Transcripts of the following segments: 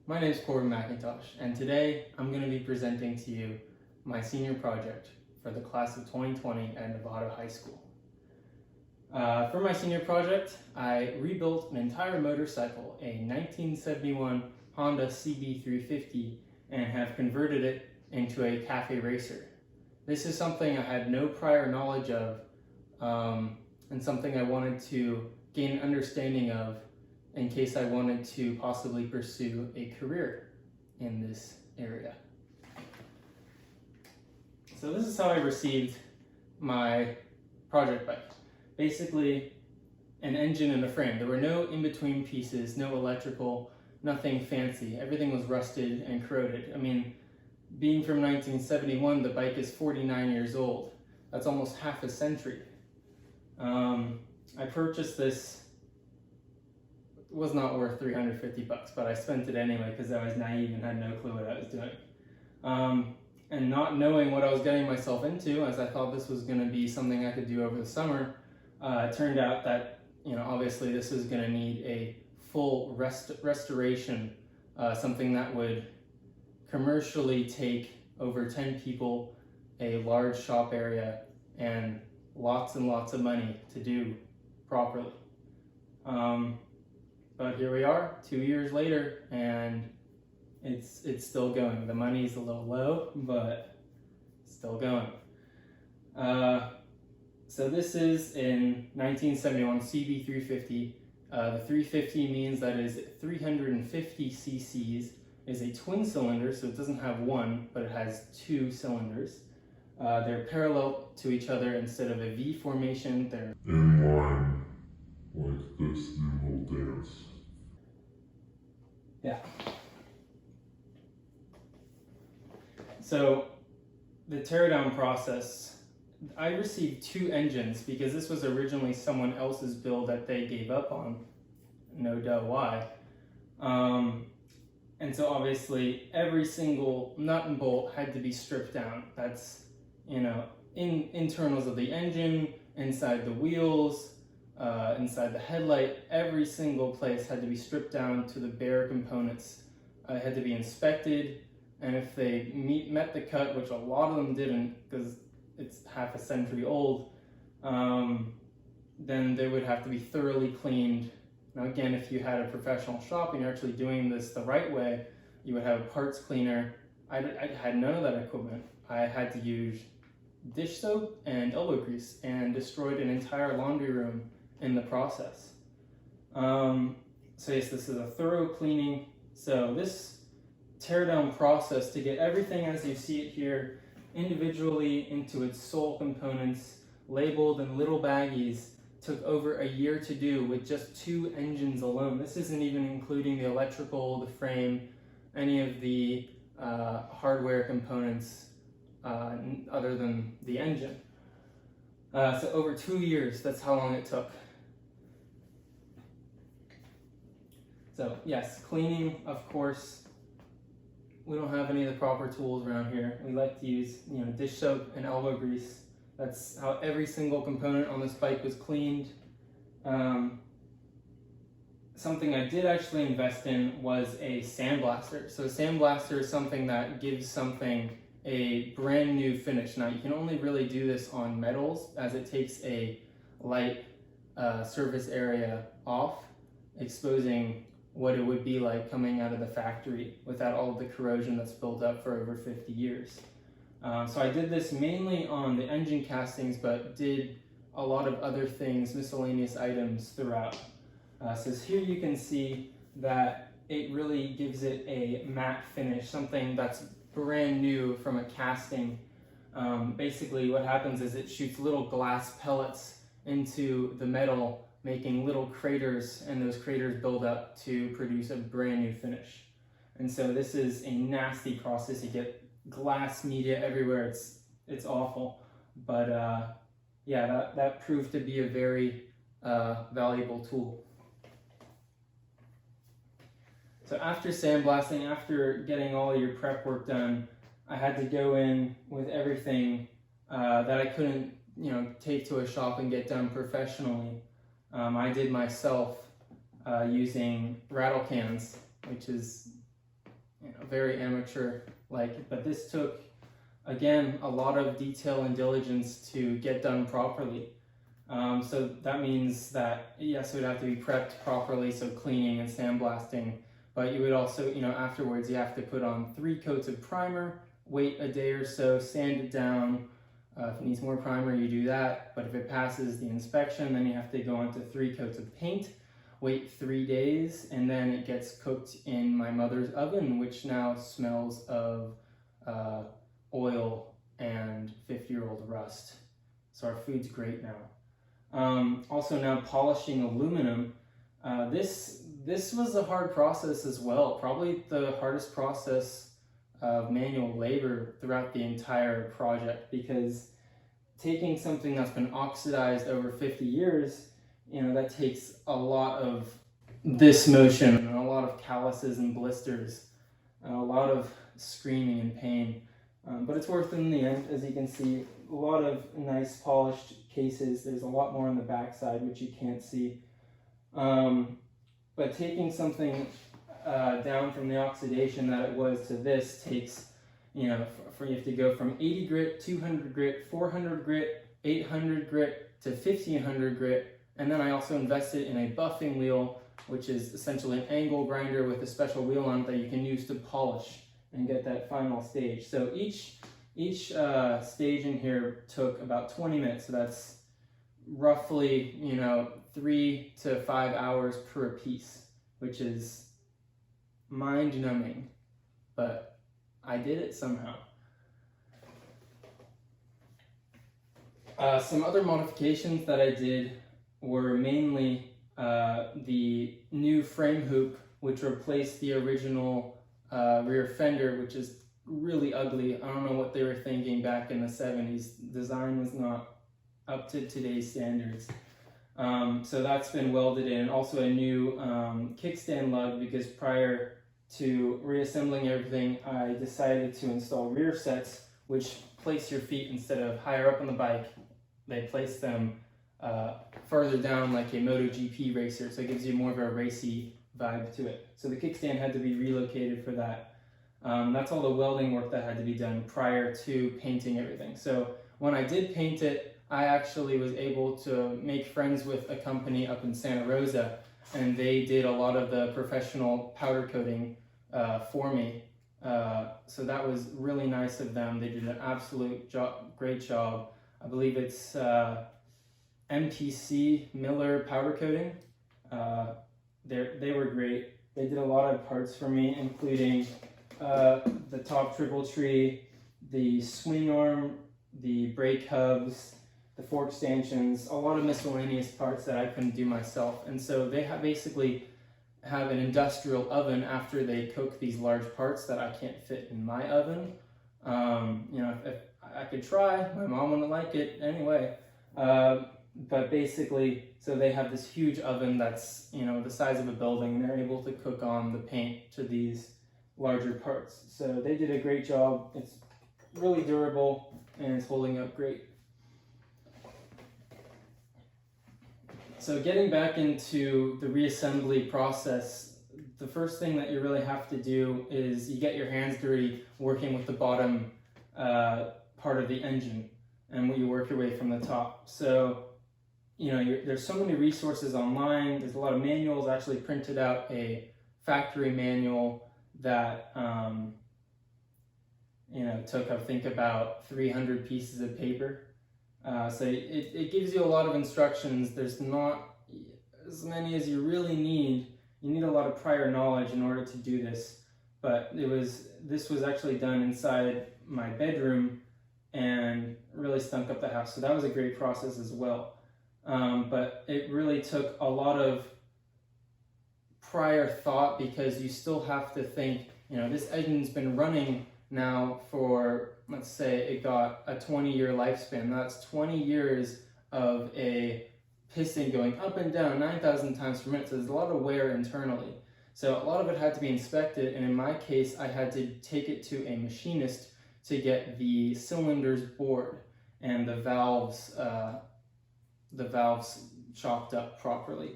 My name is Corban McIntosh, and today I'm going to be presenting to you my senior project for the class of 2020 at Novato High School. For my senior project, I rebuilt an entire motorcycle, a 1971 Honda CB350, and have converted it into a cafe racer. This is something I had no prior knowledge of, and something I wanted to gain an understanding of in case I wanted to possibly pursue a career in this area. So this is how I received my project bike. Basically, an engine and a frame. There were no in-between pieces, no electrical, nothing fancy. Everything was rusted and corroded. I mean, being from 1971, the bike is 49 years old. That's almost half a century. I purchased this. It was not worth $350, but I spent it anyway because I was naive and had no clue what I was doing. And not knowing what I was getting myself into, as I thought this was going to be something I could do over the summer, it turned out that, obviously this is going to need a full restoration, something that would commercially take over 10 people, a large shop area, and lots of money to do properly. But here we are, 2 years later, and it's still going. The money's a little low, but it's still going. So this is in 1971 CB350. The 350 means that is 350 cc's, is a twin cylinder, so it doesn't have one, but it has two cylinders. They're parallel to each other instead of a V formation. They're in line like this, you will dance. Yeah. So the teardown process, I received two engines because this was originally someone else's build that they gave up on. No doubt why. And so obviously every single nut and bolt had to be stripped down. That's, internals of the engine, inside the wheels, inside the headlight, every single place had to be stripped down to the bare components. It had to be inspected, and if they met the cut, which a lot of them didn't because it's half a century old, then they would have to be thoroughly cleaned. Now again, if you had a professional shop and you're actually doing this the right way, you would have a parts cleaner. I had none of that equipment. I had to use dish soap and elbow grease and destroyed an entire laundry room in the process. So yes, this is a thorough cleaning. So this teardown process to get everything as you see it here individually into its sole components, labeled in little baggies, took over a year to do with just two engines alone. This isn't even including the electrical, the frame, any of the hardware components other than the engine. So over 2 years, that's how long it took. So yes, cleaning, of course, we don't have any of the proper tools around here. We like to use, dish soap and elbow grease. That's how every single component on this bike was cleaned. Something I did actually invest in was a sandblaster. So a sandblaster is something that gives something a brand new finish. Now you can only really do this on metals as it takes a light surface area off, exposing what it would be like coming out of the factory without all of the corrosion that's built up for over 50 years. So I did this mainly on the engine castings, but did a lot of other things, miscellaneous items throughout. So here you can see that it really gives it a matte finish, something that's brand new from a casting. Basically what happens is it shoots little glass pellets into the metal, making little craters, and those craters build up to produce a brand new finish. And so this is a nasty process. You get glass media everywhere. It's awful. But yeah, that proved to be a very valuable tool. So after sandblasting, after getting all your prep work done, I had to go in with everything that I couldn't, take to a shop and get done professionally. I did myself using rattle cans, which is very amateur like, but this took, again, a lot of detail and diligence to get done properly. So that means that, yes, it would have to be prepped properly, so cleaning and sandblasting, but you would also, afterwards you have to put on 3 coats of primer, wait a day or so, sand it down. If it needs more primer, you do that, but if it passes the inspection, then you have to go on to 3 coats of paint, wait 3 days, and then it gets cooked in my mother's oven, which now smells of oil and 50-year-old rust. So our food's great now. Also now polishing aluminum. This was a hard process as well. Probably the hardest process of manual labor throughout the entire project, because taking something that's been oxidized over 50 years, that takes a lot of this motion and a lot of calluses and blisters, and a lot of screaming and pain. But it's worth it in the end. As you can see, a lot of nice polished cases. There's a lot more on the back side, which you can't see. But taking something down from the oxidation that it was to this takes, you have to go from 80 grit, 200 grit, 400 grit, 800 grit to 1500 grit. And then I also invested in a buffing wheel, which is essentially an angle grinder with a special wheel on it that you can use to polish and get that final stage. So each stage in here took about 20 minutes. So that's roughly, 3 to 5 hours per piece, which is mind-numbing, but I did it somehow. Some other modifications that I did were mainly the new frame hoop, which replaced the original rear fender, which is really ugly. I don't know what they were thinking back in the 70s. Design was not up to today's standards. So that's been welded in. Also a new kickstand lug, because prior to reassembling everything, I decided to install rear sets, which place your feet instead of higher up on the bike. They place them further down like a MotoGP racer, so it gives you more of a racy vibe to it. So the kickstand had to be relocated for that. That's all the welding work that had to be done prior to painting everything. So when I did paint it, I actually was able to make friends with a company up in Santa Rosa, and they did a lot of the professional powder coating for me. So that was really nice of them. They did an absolute great job. I believe it's MTC Miller powder coating. They were great. They did a lot of parts for me, including the top triple tree, the swing arm, the brake hubs, the fork stanchions, a lot of miscellaneous parts that I couldn't do myself. And so they basically have an industrial oven after they cook these large parts that I can't fit in my oven. If I could try, my mom wouldn't like it anyway. But basically, so they have this huge oven that's, the size of a building, and they're able to cook on the paint to these larger parts. So they did a great job. It's really durable and it's holding up great. So getting back into the reassembly process, the first thing that you really have to do is you get your hands dirty working with the bottom part of the engine, and you work your way from the top. So, there's so many resources online. There's a lot of manuals. I actually printed out a factory manual that, took, I think, about 300 pieces of paper. So it gives you a lot of instructions. There's not as many as you really need. You need a lot of prior knowledge in order to do this. But this was actually done inside my bedroom and really stunk up the house. So that was a great process as well. But it really took a lot of prior thought, because you still have to think, this engine's been running now for, let's say it got a 20-year lifespan. That's 20 years of a piston going up and down 9,000 times per minute. So there's a lot of wear internally. So a lot of it had to be inspected, and in my case, I had to take it to a machinist to get the cylinders bored and the valves chopped up properly.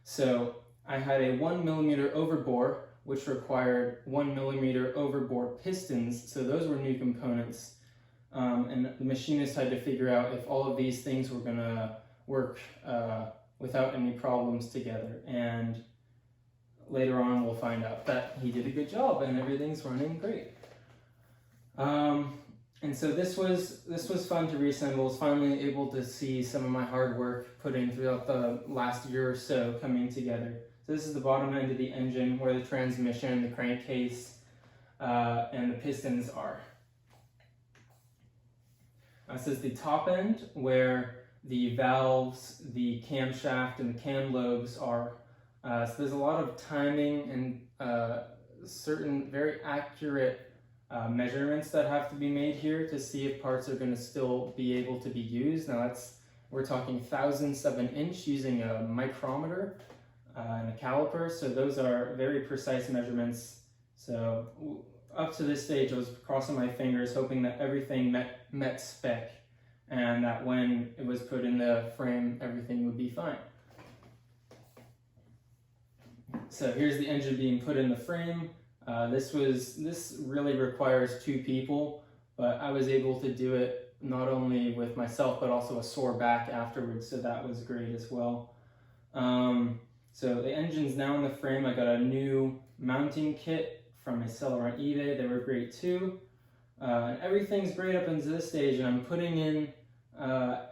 So I had a 1mm overbore, which required 1mm overbore pistons. So those were new components. And the machinist had to figure out if all of these things were going to work without any problems together. And later on, we'll find out that he did a good job and everything's running great. And so this was fun to reassemble. I was finally able to see some of my hard work put in throughout the last year or so coming together. So this is the bottom end of the engine where the transmission, the crankcase, and the pistons are. This is the top end where the valves, the camshaft, and the cam lobes are. So there's a lot of timing and certain very accurate measurements that have to be made here to see if parts are going to still be able to be used. Now we're talking thousandths of an inch using a micrometer and a caliper, so those are very precise measurements. So up to this stage I was crossing my fingers hoping that everything met spec and that when it was put in the frame everything would be fine. So here's the engine being put in the frame. This really requires 2 people, but I was able to do it not only with myself but also a sore back afterwards, so that was great as well. So the engine's now in the frame. I got a new mounting kit from a seller on eBay. They were great too. And everything's great up until this stage, and I'm putting in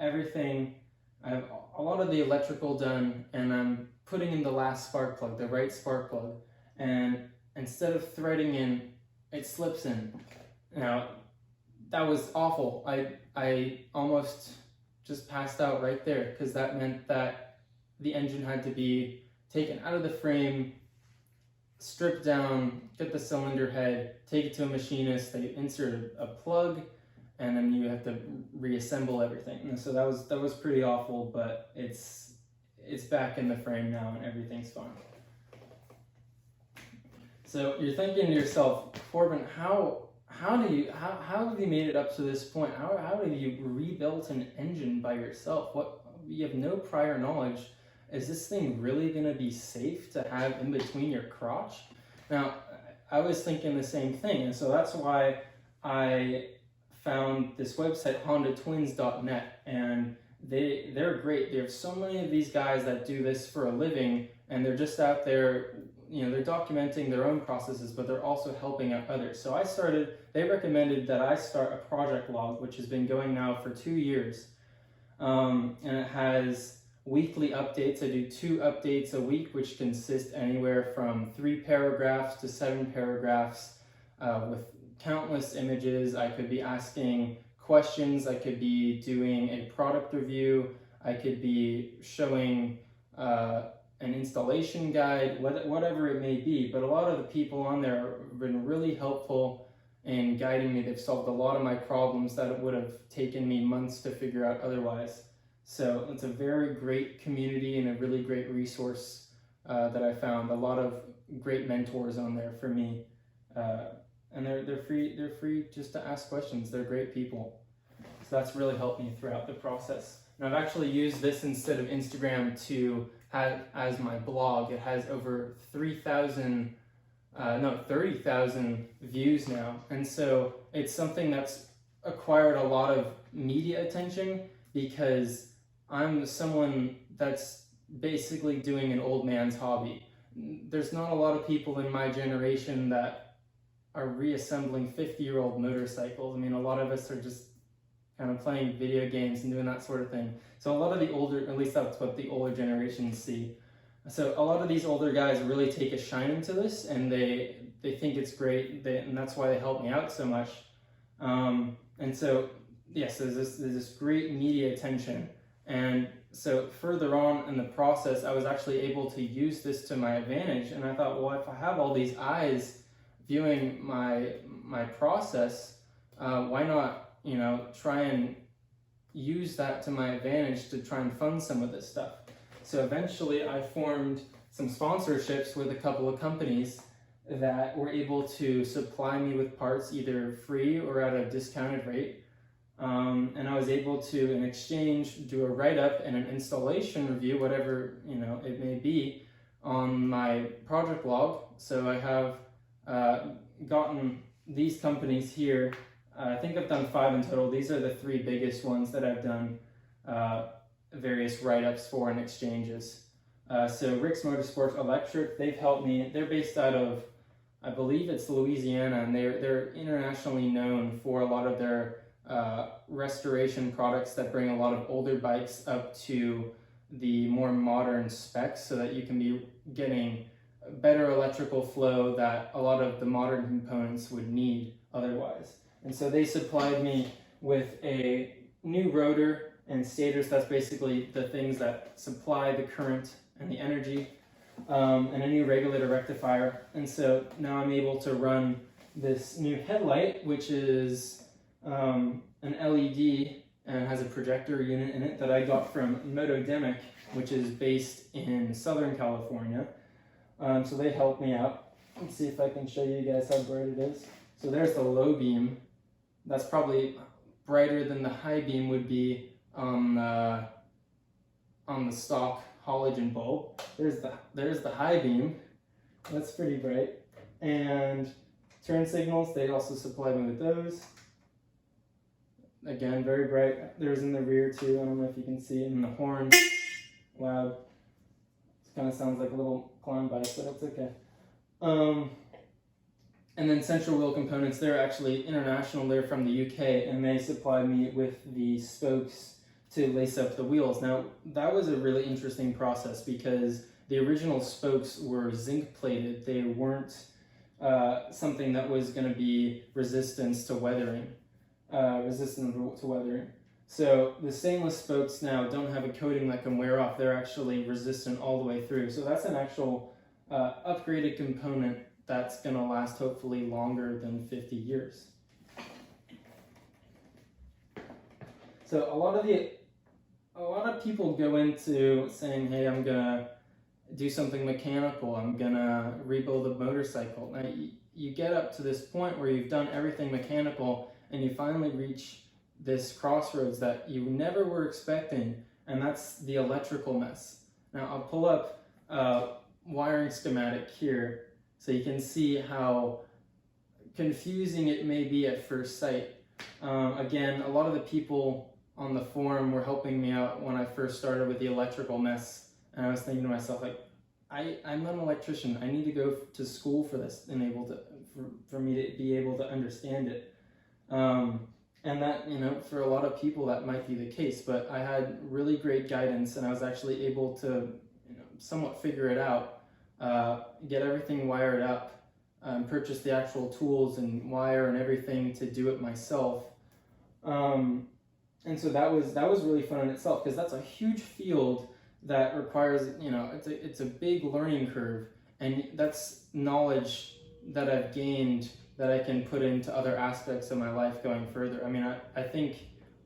everything. I have a lot of the electrical done, and I'm putting in the last spark plug, the right spark plug, and instead of threading in, it slips in. Now, that was awful. I almost just passed out right there because that meant that the engine had to be taken out of the frame, stripped down, get the cylinder head, take it to a machinist, they insert a plug, and then you have to reassemble everything. And so that was pretty awful, but it's back in the frame now and everything's fine. So you're thinking to yourself, Corban, how have you made it up to this point? How have you rebuilt an engine by yourself? You have no prior knowledge. Is this thing really going to be safe to have in between your crotch? Now, I was thinking the same thing, and so that's why I found this website, HondaTwins.net, and they're great. They have so many of these guys that do this for a living, and they're just out there, they're documenting their own processes, but they're also helping out others. So they recommended that I start a project log, which has been going now for 2 years, and it has weekly updates. I do 2 updates a week, which consist anywhere from 3 paragraphs to 7 paragraphs with countless images. I could be asking questions. I could be doing a product review. I could be showing an installation guide, whatever it may be. But a lot of the people on there have been really helpful in guiding me. They've solved a lot of my problems that it would have taken me months to figure out otherwise. So it's a very great community and a really great resource that I found. A lot of great mentors on there for me, and they're free. They're free just to ask questions. They're great people, so that's really helped me throughout the process. And I've actually used this instead of Instagram to have as my blog. It has over 30,000 views now, and so it's something that's acquired a lot of media attention because I'm someone that's basically doing an old man's hobby. There's not a lot of people in my generation that are reassembling 50-year-old motorcycles. I mean, a lot of us are just kind of playing video games and doing that sort of thing. So a lot of the older, at least that's what the older generations see. So a lot of these older guys really take a shine into this, and they think it's great, and that's why they help me out so much. And so, yes, there's this great media attention. And so further on in the process, I was actually able to use this to my advantage. And I thought, well, if I have all these eyes viewing my process, why not, try and use that to my advantage to try and fund some of this stuff. So eventually I formed some sponsorships with a couple of companies that were able to supply me with parts either free or at a discounted rate. And I was able to, in exchange, do a write-up and an installation review, whatever it may be, on my project log. So I have gotten these companies here. I think I've done 5 in total. These are the 3 biggest ones that I've done various write-ups for and exchanges. So Rick's Motorsports Electric, they've helped me. They're based out of, I believe it's Louisiana, and they're internationally known for a lot of their restoration products that bring a lot of older bikes up to the more modern specs so that you can be getting better electrical flow that a lot of the modern components would need otherwise. And so they supplied me with a new rotor and stators. That's basically the things that supply the current and the energy, and a new regulator rectifier. And so now I'm able to run this new headlight, which is an LED and has a projector unit in it that I got from Novato, which is based in Southern California. So they helped me out. Let's see if I can show you guys how bright it is. So there's the low beam. That's probably brighter than the high beam would be on the stock halogen bulb. There's the high beam. That's pretty bright. And turn signals, they also supply me with those. Again, very bright. There's in the rear too. I don't know if you can see it in the horn. Loud. It kind of sounds like a little clown bike, but it's okay. And then Central Wheel Components, they're actually international. They're from the UK, and they supplied me with the spokes to lace up the wheels. Now, that was a really interesting process because the original spokes were zinc plated. They weren't something that was going to be resistant to weathering. So the stainless spokes now don't have a coating that can wear off. They're actually resistant all the way through. So that's an actual upgraded component that's going to last hopefully longer than 50 years. So a lot of people go into saying, hey, I'm going to do something mechanical. I'm going to rebuild a motorcycle. Now, you get up to this point where you've done everything mechanical and you finally reach this crossroads that you never were expecting, and that's the electrical mess. Now I'll pull up a wiring schematic here so you can see how confusing it may be at first sight. Again, a lot of the people on the forum were helping me out when I first started with the electrical mess, and I was thinking to myself, like, I'm not an electrician. I need to go to school for this and for me to be able to understand it. And that, for a lot of people that might be the case, but I had really great guidance and I was actually able to, somewhat figure it out, get everything wired up, purchase the actual tools and wire and everything to do it myself. And so that was really fun in itself, because that's a huge field that requires, it's a big learning curve, and that's knowledge that I've gained that I can put into other aspects of my life going further. I mean, I think,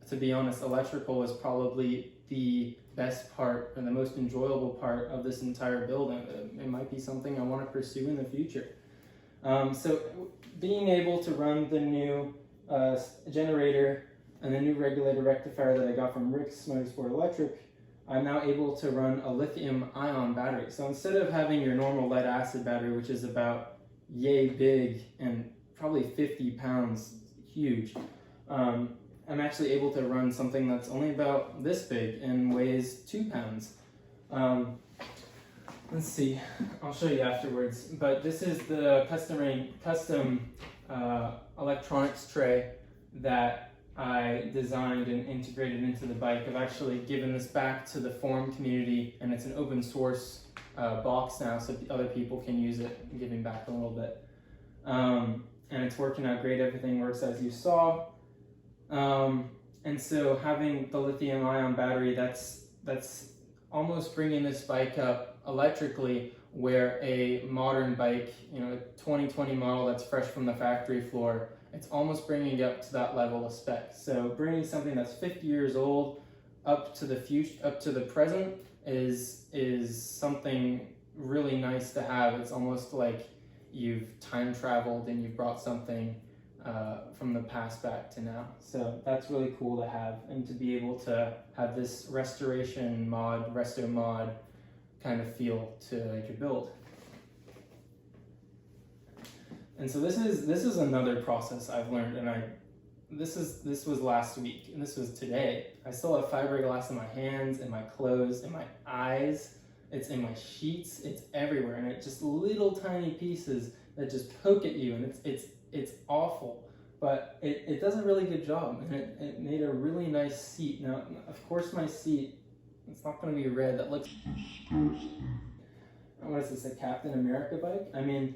to be honest, electrical is probably the best part and the most enjoyable part of this entire build. It might be something I want to pursue in the future. So being able to run the new generator and the new regulator rectifier that I got from Rick's Motorsport Electric, I'm now able to run a lithium-ion battery. So instead of having your normal lead-acid battery, which is about yay big and probably 50 pounds huge, I'm actually able to run something that's only about this big and weighs 2 pounds. Let's see, I'll show you afterwards, but this is the custom electronics tray that I designed and integrated into the bike. I've actually given this back to the forum community, and it's an open source box now, so other people can use it, giving back a little bit. And it's working out great. Everything works as you saw. And so having the lithium-ion battery, that's almost bringing this bike up electrically, where a modern bike, a 2020 model that's fresh from the factory floor, it's almost bringing it up to that level of spec. So bringing something that's 50 years old up to the future, up to the present, is something really nice to have. It's almost like you've time traveled and you've brought something from the past back to now. So that's really cool to have, and to be able to have this restoration mod, resto mod, kind of feel to your build. And so this is another process I've learned, and this was last week, and this was today. I still have fiberglass in my hands, in my clothes, in my eyes. It's in my sheets. It's everywhere, and it's just little tiny pieces that just poke at you, and it's awful. But it does a really good job, and it made a really nice seat. Now, of course, my seat, it's not going to be red. That looks disgusting. What is this, a Captain America bike? I mean,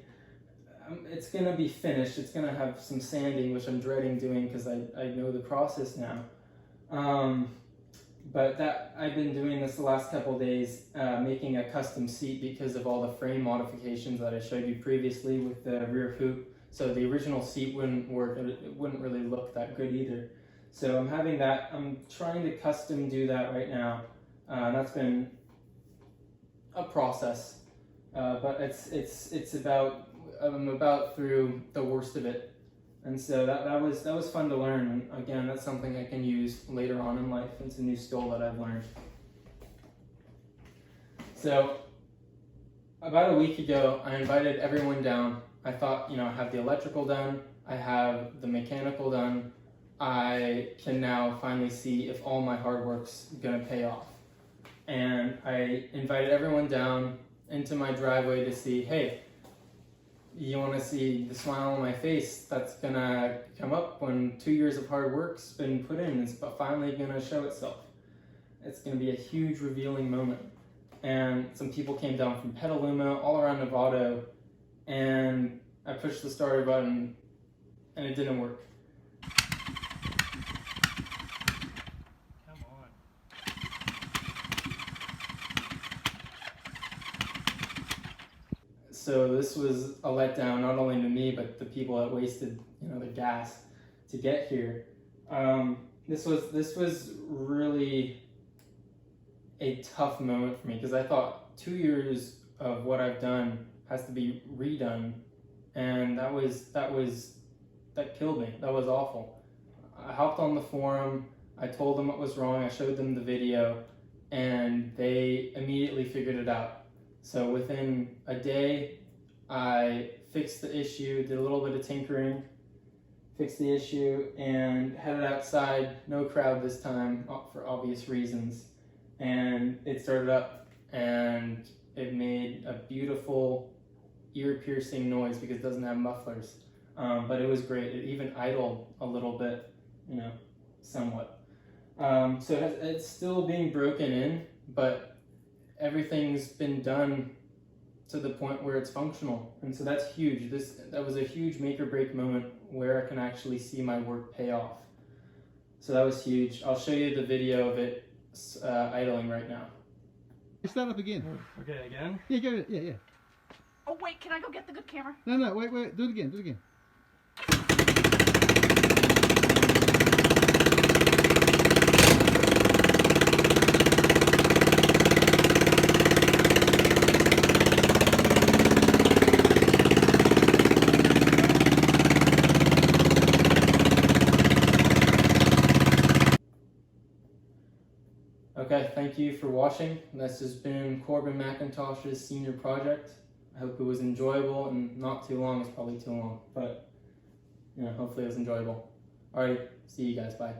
it's going to be finished. It's going to have some sanding, which I'm dreading doing because I know the process now. But that I've been doing this the last couple of days, making a custom seat because of all the frame modifications that I showed you previously with the rear hoop. So the original seat wouldn't work, and it wouldn't really look that good either. So I'm having that. I'm trying to custom do that right now. That's been a process, but it's about. I'm about through the worst of it, and so that was fun to learn. And again, that's something I can use later on in life. It's a new skill that I've learned. So about a week ago, I invited everyone down. I thought, I have the electrical done, I have the mechanical done. I can now finally see if all my hard work's gonna pay off. And I invited everyone down into my driveway to see, hey, you want to see the smile on my face that's gonna come up when 2 years of hard work's been put in. It's finally gonna show itself. It's gonna be a huge revealing moment. And some people came down from Petaluma, all around Novato, and I pushed the starter button and it didn't work. So this was a letdown, not only to me, but the people that wasted, the gas to get here. This was really a tough moment for me because I thought 2 years of what I've done has to be redone, and that killed me. That was awful. I hopped on the forum. I told them what was wrong. I showed them the video, and they immediately figured it out. So within a day, I fixed the issue, did a little bit of tinkering, fixed the issue, and headed outside. No crowd this time, for obvious reasons. And it started up, and it made a beautiful, ear-piercing noise because it doesn't have mufflers. But it was great. It even idled a little bit, somewhat. So it's still being broken in, but everything's been done to the point where it's functional, and so that's huge. That was a huge make or break moment where I can actually see my work pay off. So that was huge. I'll show you the video of it idling right now. Start up again. Okay, again? Yeah, go. Yeah. Oh wait, can I go get the good camera? No, wait. Do it again. Okay, thank you for watching. This has been Corban McIntosh's senior project. I hope it was enjoyable and not too long. It's probably too long, but hopefully it was enjoyable. Alright, see you guys. Bye.